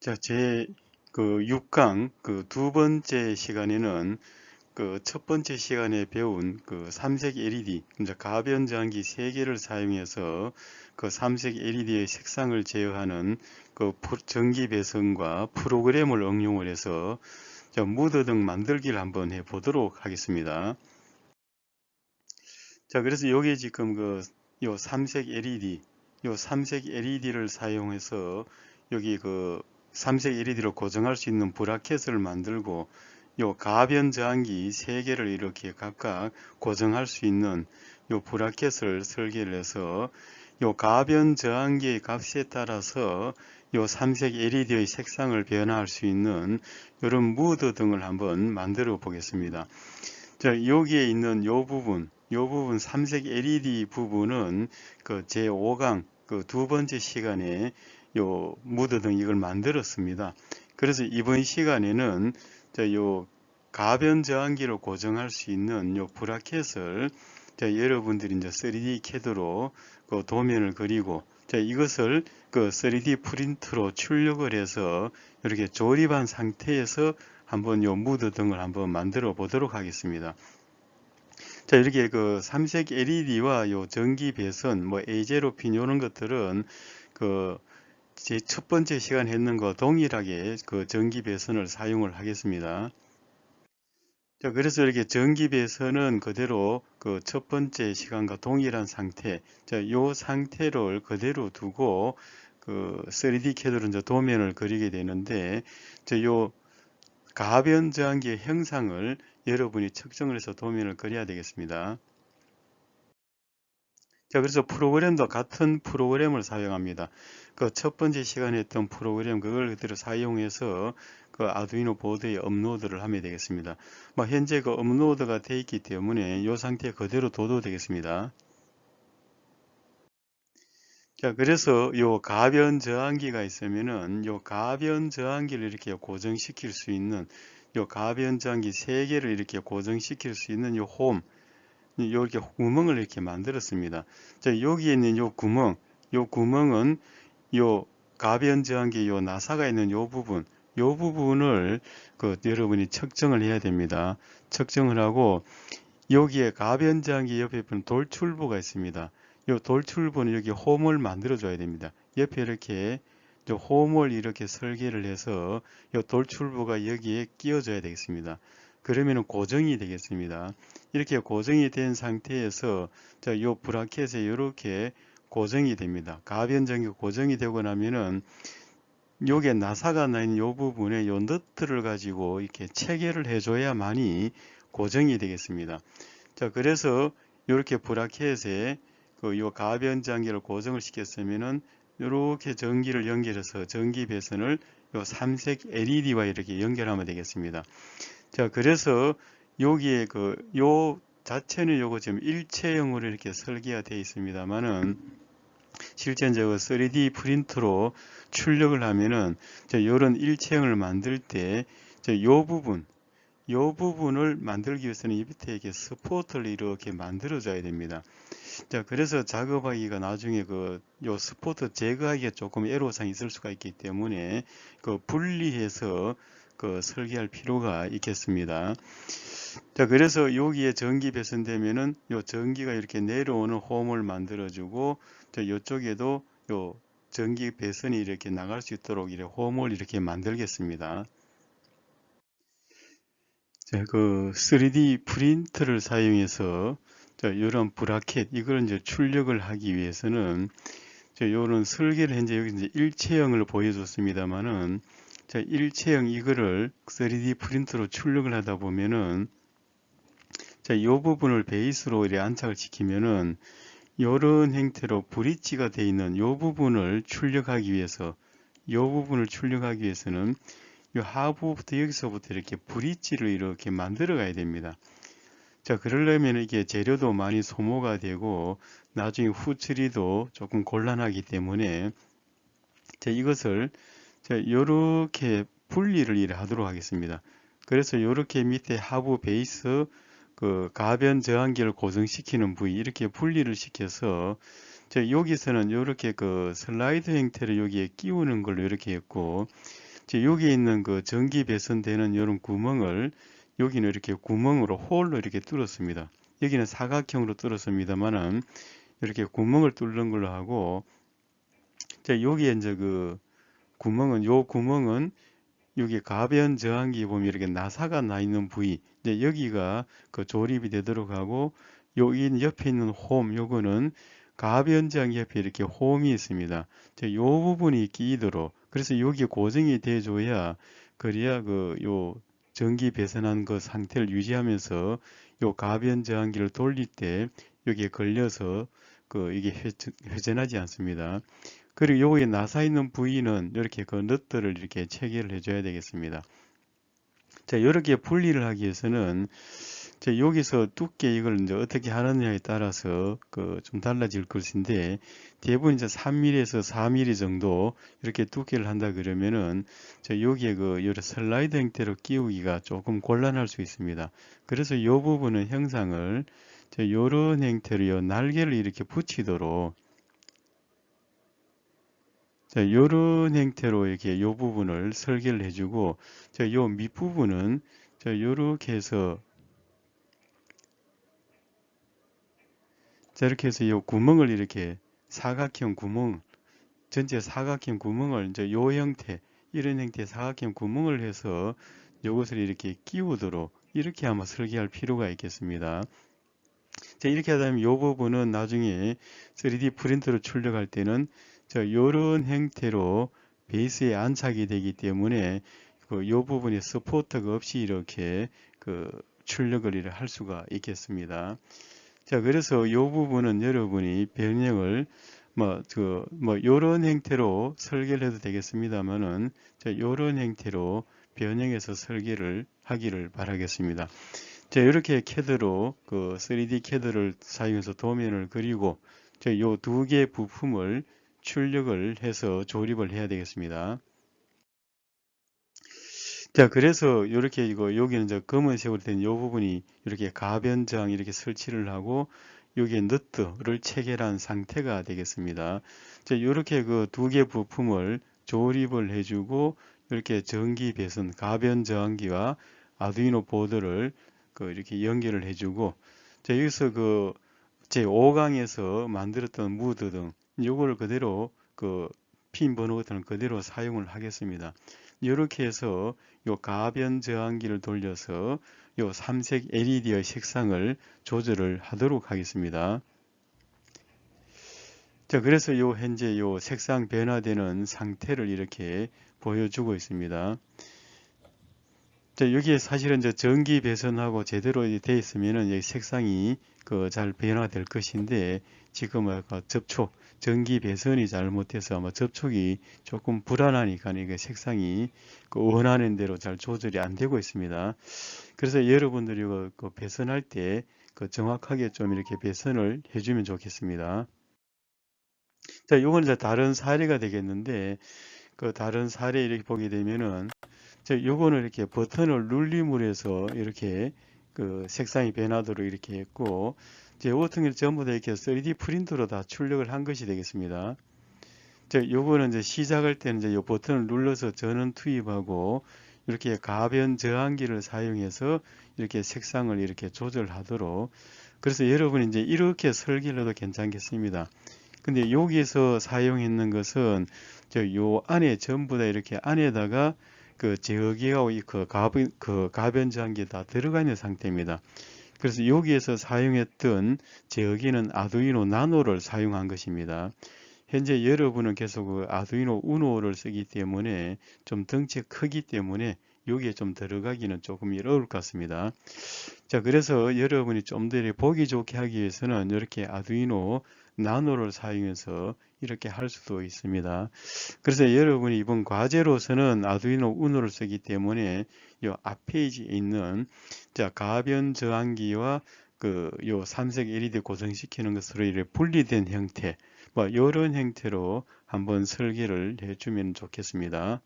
자, 제 6강 두 번째 시간에는 첫 번째 시간에 배운 삼색 LED, 이제 가변 저항기 3개를 사용해서 삼색 LED의 색상을 제어하는 전기 배선과 프로그램을 응용을 해서 무드등 만들기를 한번 해 보도록 하겠습니다. 자, 그래서 여기 지금 요 삼색 LED, 요 삼색 LED를 사용해서 여기 삼색 LED로 고정할 수 있는 브라켓을 만들고 요 가변 저항기 3개를 이렇게 각각 고정할 수 있는 요 브라켓을 설계를 해서 요 가변 저항기의 값에 따라서 요 삼색 LED의 색상을 변화할 수 있는 이런 무드 등을 한번 만들어 보겠습니다. 자, 여기에 있는 요 부분 삼색 LED 부분은 제5강 두 번째 시간에 요 무드 등 이걸 만들었습니다. 그래서 이번 시간에는 요 가변 저항기로 고정할 수 있는 요 브라켓을 여러분들이 이제 3D 캐드로 도면을 그리고 이것을 3D 프린트로 출력을 해서 이렇게 조립한 상태에서 한번 요 무드 등을 한번 만들어 보도록 하겠습니다. 자, 이렇게 삼색 LED와 요 전기 배선, 뭐 A0 핀 이런 것들은 제 첫 번째 시간 했는 거 동일하게 전기 배선을 사용을 하겠습니다. 자, 그래서 이렇게 전기 배선은 그대로 첫 번째 시간과 동일한 상태, 자, 요 상태를 그대로 두고 3D 캐드로 이제 도면을 그리게 되는데, 요 가변 저항기의 형상을 여러분이 측정을 해서 도면을 그려야 되겠습니다. 자, 그래서 프로그램도 같은 프로그램을 사용합니다. 첫 번째 시간에 했던 프로그램 그걸 그대로 사용해서 아두이노 보드에 업로드를 하면 되겠습니다. 현재 업로드가 되어 있기 때문에 이 상태 그대로 둬도 되겠습니다. 자, 그래서 요 가변 저항기가 있으면은 요 가변 저항기를 이렇게 고정시킬 수 있는 요 가변 저항기 3개를 이렇게 고정시킬 수 있는 요 홈, 이렇게 구멍을 이렇게 만들었습니다. 자, 여기에 있는 요 구멍은 요 가변 저항기 요 나사가 있는 요 부분을 여러분이 측정을 해야 됩니다. 측정을 하고 여기에 가변 저항기 옆에 보면 돌출부가 있습니다. 요 돌출부는 여기 홈을 만들어 줘야 됩니다. 옆에 이렇게 홈을 이렇게 설계를 해서 요 돌출부가 여기에 끼워줘야 되겠습니다. 그러면 고정이 되겠습니다. 이렇게 고정이 된 상태에서 요 브라켓에 이렇게 고정이 됩니다. 가변전기 고정이 되고 나면은 요게 나사가 나 있는 요 부분에 요 너트를 가지고 이렇게 체결을 해줘야만이 고정이 되겠습니다. 자, 그래서 이렇게 브라켓에 요 가변장기를 고정을 시켰으면은 이렇게 전기를 연결해서 전기 배선을 요 삼색 LED와 이렇게 연결하면 되겠습니다. 자, 그래서 여기에 요 자체는 요거 지금 일체형으로 이렇게 설계가 되어 있습니다만은 실제 이제 3D 프린터로 출력을 하면은 이런 일체형을 만들 때 요 부분을 만들기 위해서는 이 밑에 이렇게 스포트를 이렇게 만들어 줘야 됩니다. 자, 그래서 작업하기가 나중에 요 스포트 제거하기가 조금 애로사항이 있을 수가 있기 때문에 분리해서 설계할 필요가 있겠습니다. 자, 그래서 여기에 전기 배선되면은 요 전기가 이렇게 내려오는 홈을 만들어 주고 이쪽에도 요 전기 배선이 이렇게 나갈 수 있도록 이렇게 홈을 이렇게 만들겠습니다. 자, 3D 프린터를 사용해서 이런 브라켓 이걸 이제 출력을 하기 위해서는 이런 설계를 현재 여기 이제 일체형을 보여줬습니다만은 일체형 이거를 3D 프린터로 출력을 하다 보면은 이 부분을 베이스로 이렇게 안착을 시키면은 이런 형태로 브릿지가 되어 있는 이 부분을 출력하기 위해서는 이 하부부터 여기서부터 이렇게 브릿지를 이렇게 만들어 가야 됩니다. 자, 그러려면 이게 재료도 많이 소모가 되고 나중에 후처리도 조금 곤란하기 때문에 이것을 이렇게 분리를 하도록 하겠습니다. 그래서 이렇게 밑에 하부 베이스 가변 저항기를 고정시키는 부위 이렇게 분리를 시켜서 여기서는 이렇게 슬라이드 형태로 여기에 끼우는 걸로 이렇게 했고 여기 있는 그 전기 배선되는 이런 구멍을 여기는 이렇게 구멍으로 홀로 이렇게 뚫었습니다. 여기는 사각형으로 뚫었습니다만은 이렇게 구멍을 뚫는 걸로 하고, 여기에 이제 그 구멍은, 요 구멍은 여기 가변 저항기 보면 이렇게 나사가 나 있는 부위, 이제 여기가 그 조립이 되도록 하고, 여기 옆에 있는 홈, 요거는 가변 저항기 옆에 이렇게 홈이 있습니다. 요 부분이 끼도록, 그래서 여기 고정이 돼줘야, 그래야 요 전기 배선한 그 상태를 유지하면서 요 가변 저항기를 돌릴 때 여기에 걸려서 이게 회전하지 않습니다. 그리고 여기에 나사 있는 부위는 이렇게 그 너트를 이렇게 체결을 해줘야 되겠습니다. 자, 이렇게 분리를 하기 위해서는 여기서 두께 이걸 이제 어떻게 하느냐에 따라서 좀 달라질 것인데, 대부분 이제 3mm에서 4mm 정도 이렇게 두께를 한다 그러면은 여기에 여러 슬라이드 형태로 끼우기가 조금 곤란할 수 있습니다. 그래서 이 부분은 형상을 이런 형태로 요 날개를 이렇게 붙이도록, 이런 형태로 이렇게 이 부분을 설계를 해주고, 이 밑부분은 이렇게 해서, 이렇게 해서 이 구멍을 이렇게 사각형 구멍, 전체 사각형 구멍을 이제 요 형태, 이런 형태의 사각형 구멍을 해서 이것을 이렇게 끼우도록 이렇게 아마 설계할 필요가 있겠습니다. 이렇게 하다 보면 이 부분은 나중에 3D 프린터로 출력할 때는 이런 형태로 베이스에 안착이 되기 때문에 이 부분에 서포터가 없이 이렇게 출력을 할 수가 있겠습니다. 자, 그래서 이 부분은 여러분이 변형을 요런 형태로 설계를 해도 되겠습니다만은, 요런 형태로 변형해서 설계를 하기를 바라겠습니다. 자, 이렇게 캐드로 3D 캐드를 사용해서 도면을 그리고 요 두 개 부품을 출력을 해서 조립을 해야 되겠습니다. 자, 그래서 이렇게 여기는 이제 검은색으로 된 이 부분이 이렇게 가변장 이렇게 설치를 하고, 여기에 너트를 체결한 상태가 되겠습니다. 자, 이렇게 두 개 부품을 조립을 해주고, 이렇게 전기 배선 가변 저항기와 아두이노 보드를 이렇게 연결을 해주고, 자, 여기서 제 5강에서 만들었던 무드 등 요걸 그대로 핀 번호 같은 걸 그대로 사용을 하겠습니다. 이렇게 해서 요 가변 저항기를 돌려서 요 삼색 LED의 색상을 조절을 하도록 하겠습니다. 자, 그래서 현재 요 색상 변화되는 상태를 이렇게 보여주고 있습니다. 자, 여기에 사실은 이제 전기 배선하고 제대로 되어 있으면은 여기 색상이 잘 변화될 것인데, 지금 전기 배선이 잘못돼서 아마 접촉이 조금 불안하니까 이게 색상이 원하는 대로 잘 조절이 안 되고 있습니다. 그래서 여러분들이 배선할 때 정확하게 좀 이렇게 배선을 해주면 좋겠습니다. 자, 이건 이제 다른 사례가 되겠는데, 다른 사례 이렇게 보게 되면은, 요거는 이렇게 버튼을 눌림으로 해서 이렇게 색상이 변하도록 이렇게 했고, 이제 같은 경우 전부 다 이렇게 3D 프린터로 다 출력을 한 것이 되겠습니다. 요거는 이제 시작할 때는 이제 요 버튼을 눌러서 전원 투입하고, 이렇게 가변 저항기를 사용해서 이렇게 색상을 이렇게 조절하도록, 그래서 여러분이 이제 이렇게 설계를 해도 괜찮겠습니다. 근데 여기서 사용했는 것은 요 안에 전부 다 이렇게 안에다가 제어기하고 가변 저항기 다 들어가 있는 상태입니다. 그래서 여기에서 사용했던 제어기는 아두이노 나노를 사용한 것입니다. 현재 여러분은 계속 아두이노 우노를 쓰기 때문에 좀 덩치가 크기 때문에 여기에 좀 들어가기는 조금 어려울 것 같습니다. 자, 그래서 여러분이 좀 더 보기 좋게 하기 위해서는 이렇게 아두이노 나노를 사용해서 이렇게 할 수도 있습니다. 그래서 여러분이 이번 과제로서는 아두이노 우노를 쓰기 때문에 이 앞페이지에 있는 가변 저항기와 요 삼색 LED 고정시키는 것으로 이렇게 분리된 형태, 이런 형태로 한번 설계를 해주면 좋겠습니다.